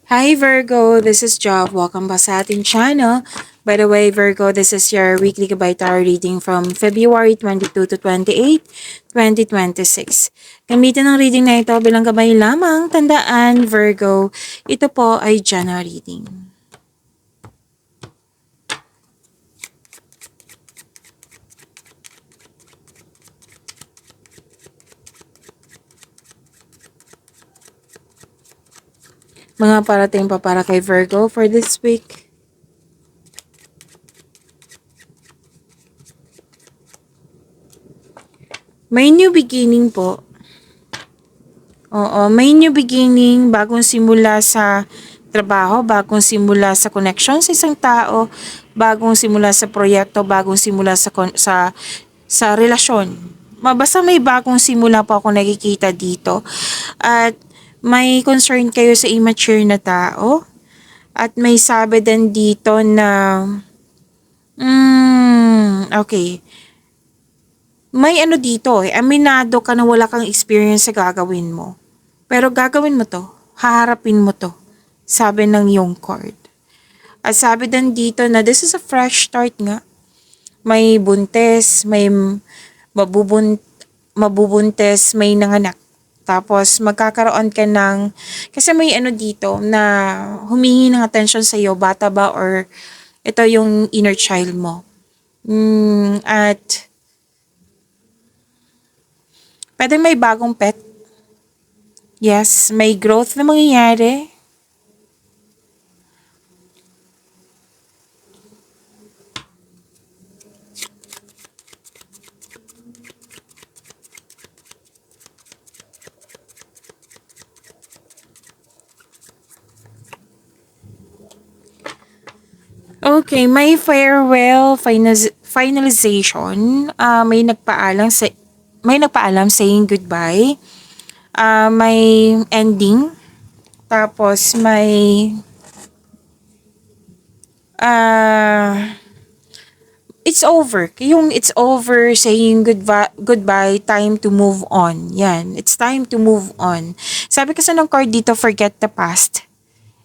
Hi Virgo, this is Job. Welcome back sa ating channel. By the way, Virgo, this is your weekly Gabay Tarot reading from February 22 to 28, 2026. Gamitin ang reading na ito bilang gabay lamang. Tandaan, Virgo, ito po ay general reading. Mga parating pa para kay Virgo for this week. May new beginning po. Oo, may new beginning, bagong simula sa trabaho, bagong simula sa connection sa isang tao, bagong simula sa proyekto, bagong simula sa relasyon. Basta may bagong simula po ako nakikita dito. At may concern kayo sa immature na tao. At may sabi din dito na okay. May ano dito aminado ka na wala kang experience sa gagawin mo. Pero gagawin mo to, haharapin mo to, sabi ng yung card. At sabi din dito na this is a fresh start nga. May buntes, may mabubuntes, may nanganak. Tapos magkakaroon ka ng, kasi may ano dito na humingi ng attention sa iyo, bata ba or ito yung inner child mo. At pwede may bagong pet. Yes, may growth na mangyayari. Okay, may farewell finalization. May nagpaalam saying goodbye. May ending. Tapos may it's over. Yung it's over, saying goodbye, time to move on. Yan, it's time to move on. Sabi kasi ng card dito, forget the past.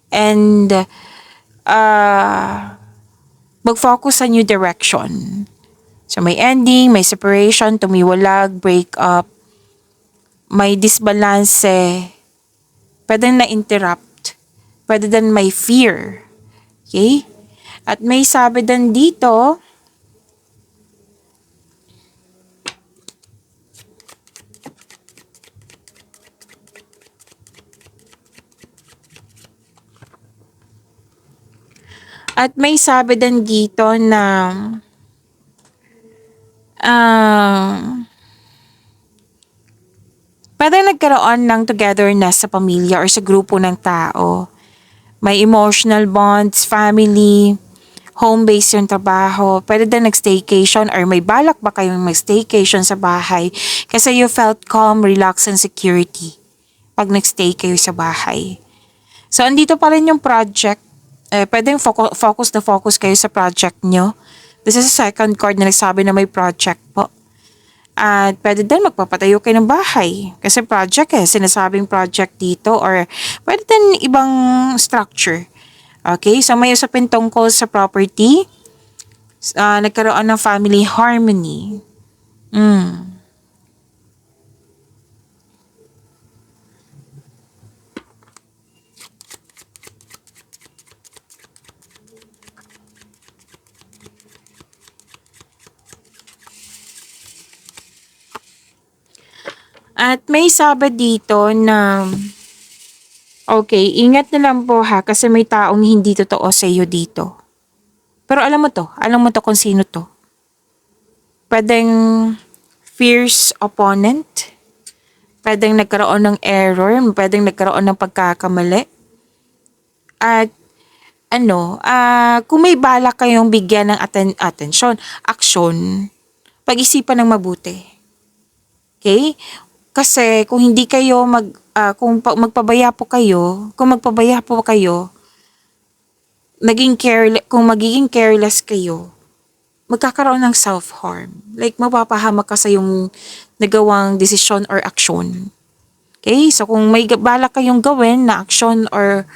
And mag-focus sa new direction. So may ending, may separation, tumiwalag, break up, may disbalance, pwede na-interrupt, pwede din may fear. Okay? At may sabi din dito, na pwede nagkaroon ng togetherness sa pamilya or sa grupo ng tao. May emotional bonds, family, home-based yung trabaho. Pwede din nag-staycation or may balak ba kayong mag-staycation sa bahay kasi you felt calm, relaxed, and security pag nag-stay kayo sa bahay. So, andito pa rin yung project. Pwedeng focus kayo sa project nyo. This is a second card na nagsabi na may project po. At pwede din magpapatayo kayo ng bahay. Kasi project sinasabing project dito or pwede din ibang structure. Okay, so may usapin tungkol sa property. Nagkaroon ng family harmony. At may sabi dito na okay, ingat na lang po ha kasi may taong hindi totoo sa iyo dito. Pero alam mo to kung sino to. Pwedeng fierce opponent, pwedeng nagkaroon ng error, pwedeng nagkaroon ng pagkakamali. At kung may balak kayong bigyan ng atensyon, aksyon, pag-isipan ng mabuti. Okay? Kasi kung hindi kayo kung magpabaya po kayo, kung magiging careless kayo, magkakaroon ng self-harm. Like, mapapahamak ka sa yung nagawang desisyon or aksyon. Okay? So, kung may balak kayong gawin na aksyon or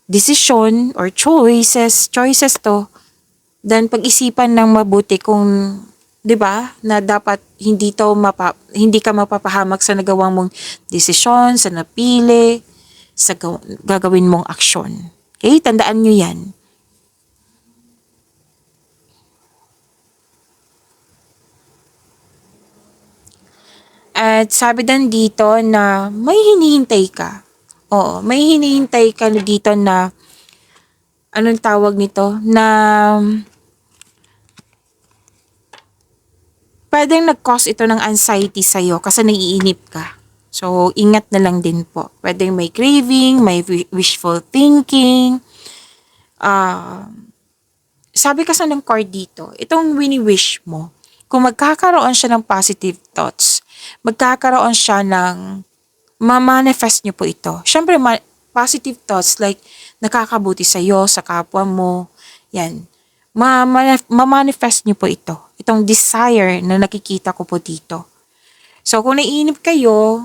desisyon or choices to, then pag-isipan ng mabuti kung 'di ba na dapat hindi ka mapapahamak sa nagawang mong desisyon, sa napili, sa gagawin mong aksyon. Okay? Tandaan nyo yan. At sabi din dito na may hinihintay ka. Oo, may hinihintay ka dito na anong tawag nito? Na pwedeng nag-cause ito ng anxiety sa'yo kasi naiinip ka. So, ingat na lang din po. Pwedeng may craving, may wishful thinking. Ah, sabi kasi ng card dito, itong wini-wish mo, kung magkakaroon siya ng positive thoughts, magkakaroon siya ng ma-manifest niyo po ito. Siyempre, positive thoughts like nakakabuti sa iyo, sa kapwa mo, yan. Ma-manifest niyo po ito. Itong desire na nakikita ko po dito. So, kung naiinip kayo,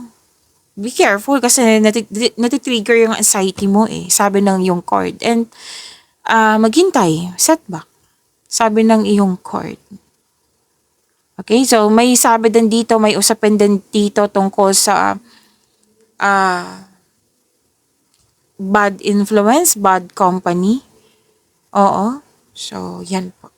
be careful kasi natitrigger yung anxiety mo eh. Sabi ng yung card. And maghintay, setback. Sabi ng iyong card. Okay, so may sabi din dito, may usapin din dito tungkol sa bad influence, bad company. Oo. So, yan po.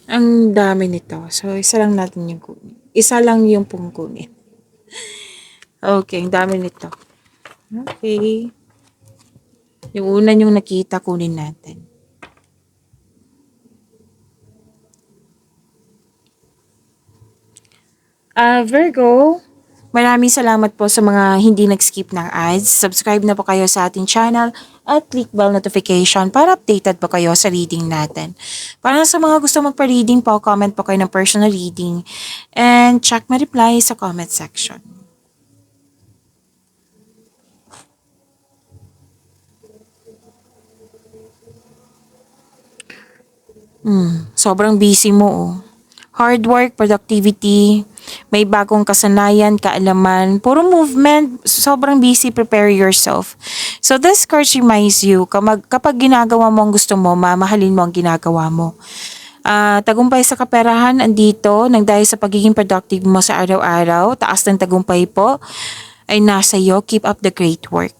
Ang dami nito. So, isa lang natin yung kunin. Isa lang yung pong kunin. Okay, ang dami nito. Okay. Yung una yung nakita, kunin natin. Virgo, maraming salamat po sa mga hindi nag-skip ng ads. Subscribe na po kayo sa ating channel at click bell notification para updated po kayo sa reading natin. Para sa mga gusto magpa-reading po, comment po kayo ng personal reading and check my reply sa comment section. Sobrang busy mo oh. Hard work, productivity, may bagong kasanayan, kaalaman, puro movement, sobrang busy, prepare yourself. So this card reminds you, kapag ginagawa mo ang gusto mo, mamahalin mo ang ginagawa mo. Tagumpay sa kaperahan, andito, nang dahil sa pagiging productive mo sa araw-araw, taas ng tagumpay po, ay nasa iyo, keep up the great work.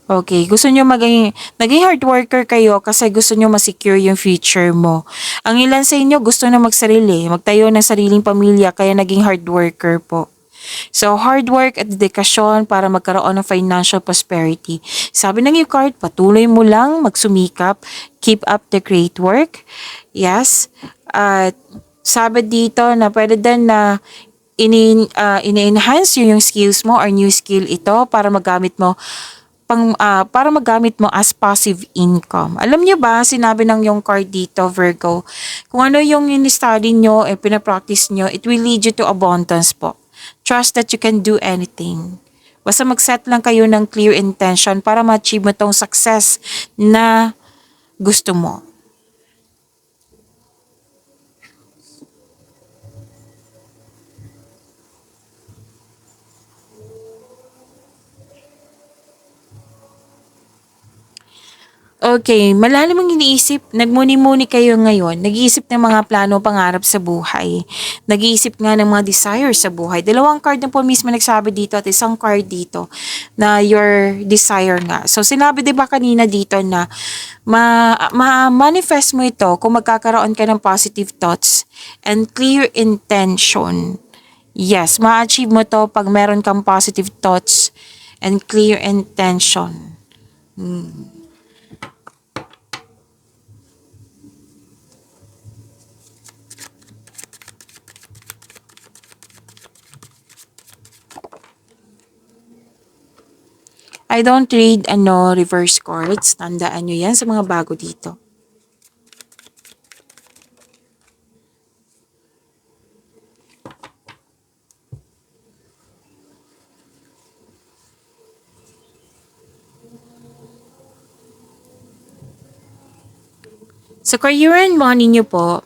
Okay, gusto nyo naging hard worker kayo kasi gusto nyo ma-secure yung future mo. Ang ilan sa inyo gusto na magsarili, magtayo ng sariling pamilya kaya naging hard worker po. So, hard work at dedikasyon para magkaroon ng financial prosperity. Sabi ng yung card, patuloy mo lang magsumikap, keep up the great work. Yes. At sabi dito na pwede din na ini-enhance yung skills mo or new skill ito para magamit mo as passive income. Alam niyo ba, sinabi ng yung card dito, Virgo, kung ano yung in-study nyo, pinapractice nyo, it will lead you to abundance po. Trust that you can do anything. Basta mag-set lang kayo ng clear intention para ma-achieve mo tong success na gusto mo. Okay, malalim ang iniisip. Nagmuni-muni kayo ngayon. Nag-iisip ng mga plano, pangarap sa buhay. Nag-iisip nga ng mga desires sa buhay. Dalawang card na po mismo nagsabi dito at isang card dito na your desire nga. So, sinabi 'di ba kanina dito na ma-manifest mo ito kung magkakaroon ka ng positive thoughts and clear intention. Yes, ma-achieve mo to pag meron kang positive thoughts and clear intention. I don't read reverse cards. Tandaan nyo yan sa mga bago dito. Sa career and money nyo po,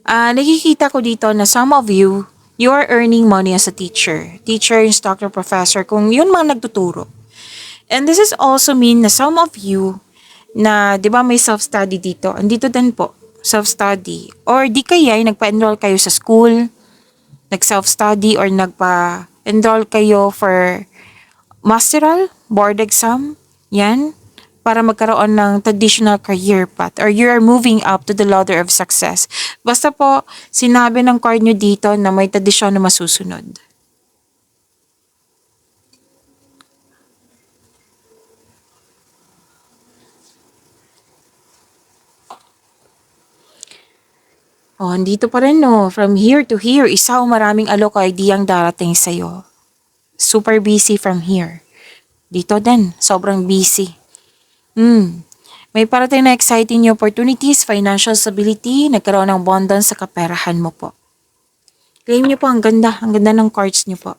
nakikita ko dito na some of you, you are earning money as a teacher. Teacher, instructor, professor, kung yun mga nagtuturo. And this is also mean na some of you na, di ba may self-study dito? Andito din po, self-study. Or di kaya ay nagpa-enroll kayo sa school, nag-self-study or nagpa-enroll kayo for masteral, board exam, yan, para magkaroon ng traditional career path or you are moving up to the ladder of success. Basta po, sinabi ng card nyo dito na may tradisyon na masusunod. Oh, andito pa rin no. From here to here, isa o maraming alok o ideyang darating sa'yo. Super busy from here. Dito din, sobrang busy. May parating na exciting new opportunities, financial stability, nagkaroon ng abundance sa kaperahan mo po. Claim niyo po, ang ganda ng cards niyo po.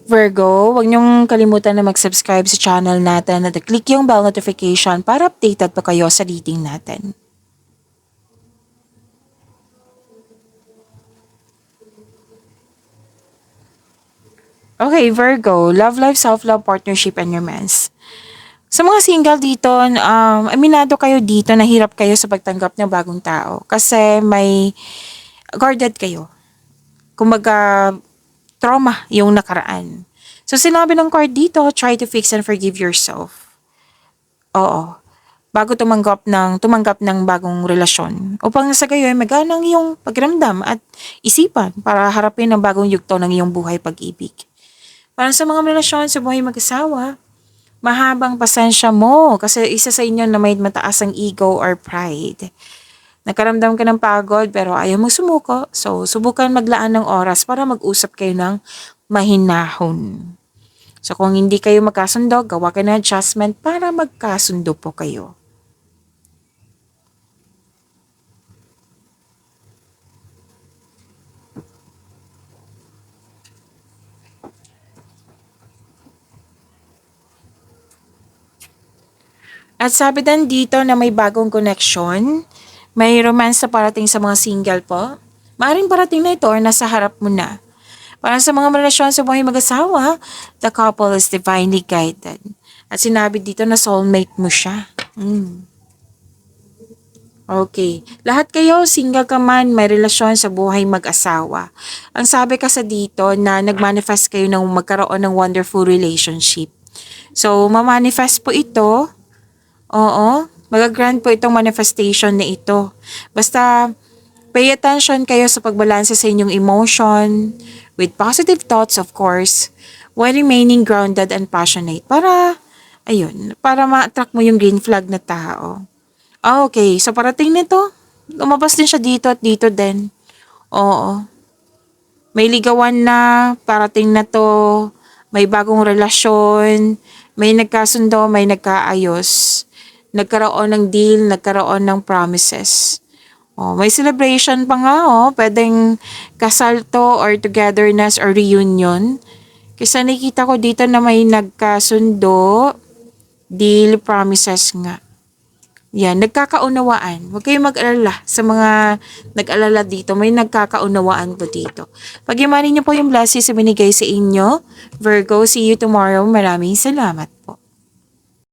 Virgo, huwag niyong kalimutan na mag-subscribe sa channel natin at click yung bell notification para updated pa kayo sa reading natin. Okay, Virgo, love life, self-love, partnership, and romance. Sa mga single dito, aminado kayo dito na hirap kayo sa pagtanggap ng bagong tao kasi may guarded kayo. Kumbaga, trauma yung nakaraan. So, sinabi ng card dito, try to fix and forgive yourself. Oo. Bago tumanggap ng bagong relasyon. Upang sa gayon, maganang iyong pagramdam at isipan para harapin ang bagong yugto ng iyong buhay pag-ibig. Para sa mga relasyon sa buhay mag-asawa, mahabang pasensya mo kasi isa sa inyo na may mataas ang ego or pride. Nakaramdam ka ng pagod pero ayaw mo sumuko. So, subukan maglaan ng oras para mag-usap kayo ng mahinahon. So, kung hindi kayo magkasundo, gawa ka ng adjustment para magkasundo po kayo. At sabi din dito na may bagong connection, may romance na parating sa mga single po. Maaring parating na ito or nasa harap mo na. Para sa mga relasyon sa buhay mag-asawa, the couple is divinely guided. At sinabi dito na soulmate mo siya. Okay. Lahat kayo, single ka man, may relasyon sa buhay mag-asawa. Ang sabi kasi dito na nag-manifest kayo ng magkaroon ng wonderful relationship. So, ma-manifest po ito. Oo. Mag-grant po itong manifestation na ito. Basta, pay attention kayo sa pagbalanse sa inyong emotion, with positive thoughts of course, while remaining grounded and passionate para ma-attract mo yung green flag na tao. Okay, so parating nito, lumabas din siya dito at dito din. Oo. May ligawan na, parating na to, may bagong relasyon, may nagkasundo, may nagkaayos, nagkaroon ng deal, nagkaroon ng promises. Oh, may celebration pa nga oh. Pwedeng kasal to or togetherness or reunion. Kasi nakita ko dito na may nagkasundo, deal, promises nga. Yan, nagkakaunawaan. Huwag kayong mag-alala sa mga nag-alala dito. May nagkakaunawaan po dito. Pag-imanin niyo po yung blessings na binigay sa inyo. Virgo, see you tomorrow. Maraming salamat po.